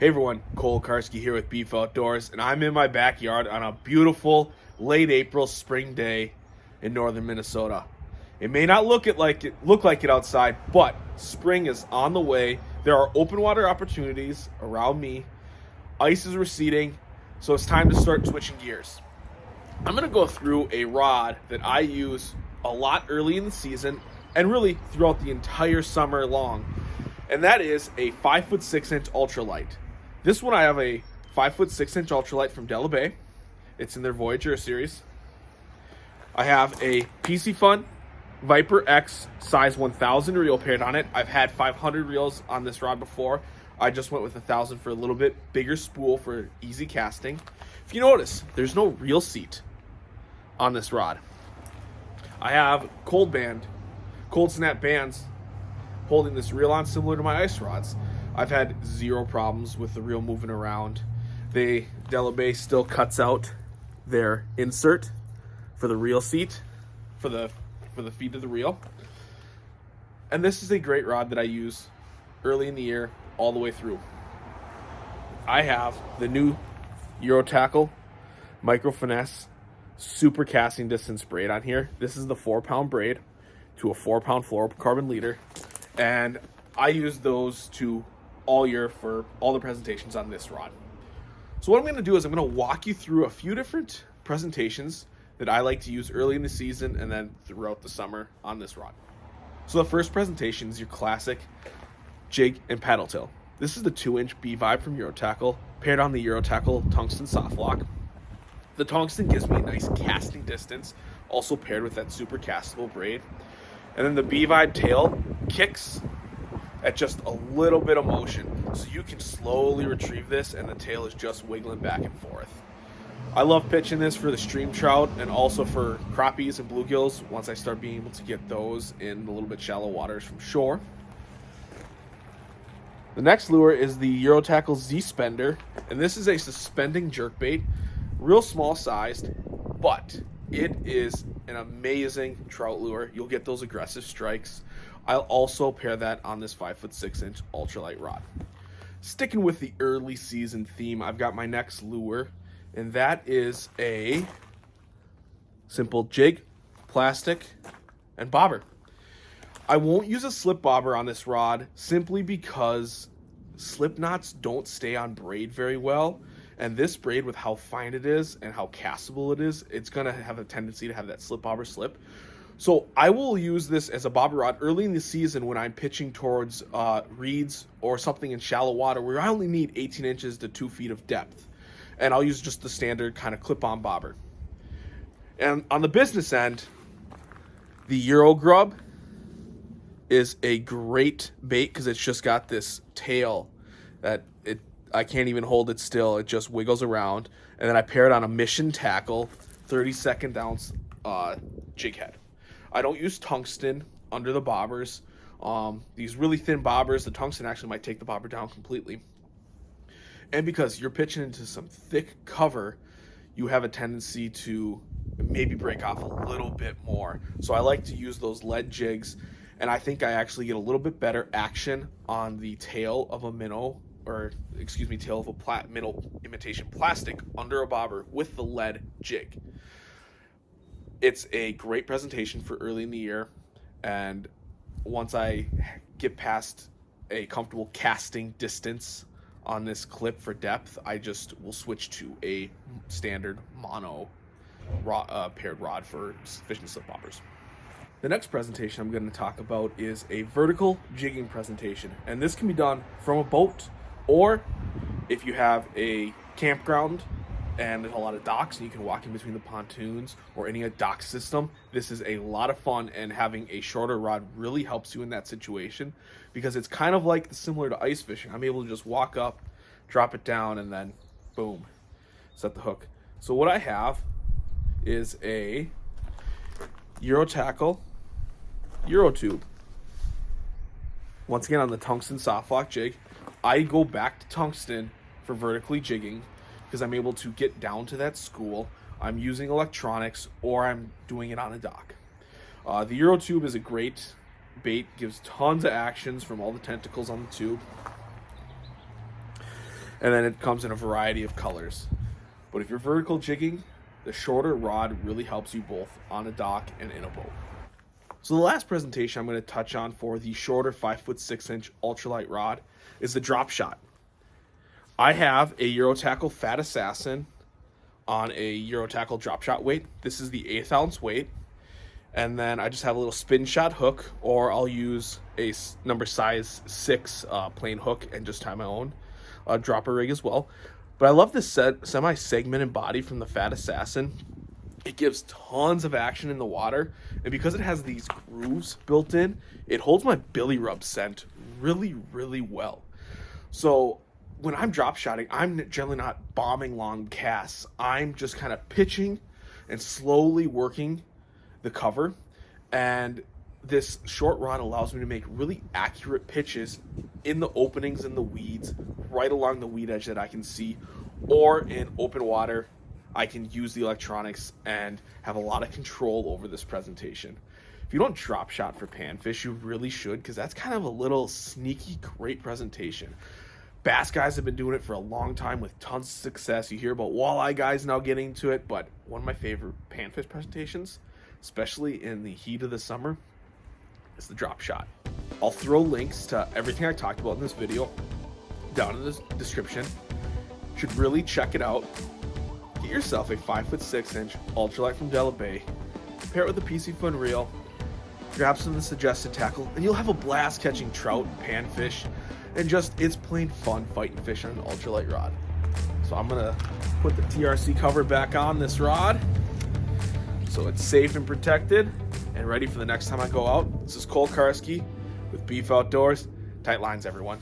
Hey everyone, Cole Karski here with Beef Outdoors, and I'm in my backyard on a beautiful late April spring day in northern Minnesota. It may not look like it outside, but spring is on the way. There are open water opportunities around me. Ice is receding, so it's time to start switching gears. I'm going to go through a rod that I use a lot early in the season and really throughout the entire summer long, and that is a 5'6" Ultralight. This one I have a 5'6" Ultralight from Della. It's in their Voyager series. I have a PC Fun Viper X size 1000 reel paired on it. I've had 500 reels on this rod before. I just went with 1000 for a little bit bigger spool for easy casting. If you notice, there's no reel seat on this rod. I have cold snap bands holding this reel on, similar to my ice rods. I've had zero problems with the reel moving around. Della still cuts out their insert for the reel seat, for the feet of the reel. And this is a great rod that I use early in the year all the way through. I have the new Euro Tackle Micro Finesse Super Casting Distance braid on here. This is the 4-pound braid to a 4-pound fluorocarbon leader, and I use those all year for all the presentations on this rod. So what I'm going to do is I'm going to walk you through a few different presentations that I like to use early in the season and then throughout the summer on this rod. So the first presentation is your classic jig and paddle tail. This is the 2-inch B-Vibe from Euro Tackle, paired on the Euro Tackle tungsten soft lock. The tungsten gives me a nice casting distance, also paired with that super castable braid. And then the B-Vibe tail kicks at just a little bit of motion, so you can slowly retrieve this and the tail is just wiggling back and forth. I love pitching this for the stream trout and also for crappies and bluegills once I start being able to get those in a little bit shallow waters from shore. The next lure is the Euro Tackle Z-Spender, and this is a suspending jerkbait, real small sized, but it is an amazing trout lure. You'll get those aggressive strikes. I'll also pair that on this 5'6" ultralight rod. Sticking with the early season theme, I've got my next lure, and that is a simple jig, plastic, and bobber. I won't use a slip bobber on this rod simply because slip knots don't stay on braid very well, and this braid, with how fine it is and how castable it is, it's going to have a tendency to have that slip bobber slip. So I will use this as a bobber rod early in the season when I'm pitching towards reeds or something in shallow water where I only need 18 inches to 2 feet of depth. And I'll use just the standard kind of clip-on bobber. And on the business end, the Euro Grub is a great bait because it's just got this tail that I can't even hold it still. It just wiggles around. And then I pair it on a Mission Tackle 32nd ounce jig head. I don't use tungsten under the bobbers. These really thin bobbers, the tungsten actually might take the bobber down completely. And because you're pitching into some thick cover, you have a tendency to maybe break off a little bit more. So I like to use those lead jigs, and I think I actually get a little bit better action on the tail of a minnow, tail of a minnow imitation plastic under a bobber with the lead jig. It's a great presentation for early in the year, and once I get past a comfortable casting distance on this clip for depth, I just will switch to a standard mono paired rod for fishing slip bobbers. The next presentation I'm going to talk about is a vertical jigging presentation, and this can be done from a boat, or if you have a campground and there's a lot of docks and you can walk in between the pontoons or any dock system. This is a lot of fun, and having a shorter rod really helps you in that situation because it's kind of like similar to ice fishing. I'm able to just walk up, drop it down, and then boom, set the hook. So what I have is a Euro Tackle Euro Tube. Once again on the tungsten soft lock jig. I go back to tungsten for vertically jigging because I'm able to get down to that school. I'm using electronics or I'm doing it on a dock. The Euro Tube is a great bait, gives tons of actions from all the tentacles on the tube. and then it comes in a variety of colors. But if you're vertical jigging, the shorter rod really helps you both on a dock and in a boat. So the last presentation I'm going to touch on for the shorter 5'6" ultralight rod is the drop shot. I have a Euro Tackle Fat Assassin on a Euro Tackle drop shot weight. This is the 1/8 ounce weight. And then I just have a little spin shot hook, or I'll use a number size 6 plain hook and just tie my own dropper rig as well. But I love this semi-segmented body from the Fat Assassin. It gives tons of action in the water, and because it has these grooves built in, it holds my billy rub scent really, really well. So when I'm drop shotting, I'm generally not bombing long casts. I'm just kind of pitching and slowly working the cover, and this short rod allows me to make really accurate pitches in the openings in the weeds, right along the weed edge that I can see, or in open water. I can use the electronics and have a lot of control over this presentation. If you don't drop shot for panfish, you really should, because that's kind of a little sneaky great presentation. Bass guys have been doing it for a long time with tons of success. You hear about walleye guys now getting into it, but one of my favorite panfish presentations, especially in the heat of the summer, is the drop shot. I'll throw links to everything I talked about in this video down in the description. You should really check it out. Get yourself a 5'6" ultralight from Della, pair it with a PC Fun reel, grab some of the suggested tackle, and you'll have a blast catching trout, panfish, and just it's plain fun fighting fish on an ultralight rod. So I'm gonna put the TRC cover back on this rod so it's safe and protected and ready for the next time I go out. This is Cole Karski with Beef Outdoors. Tight lines, everyone.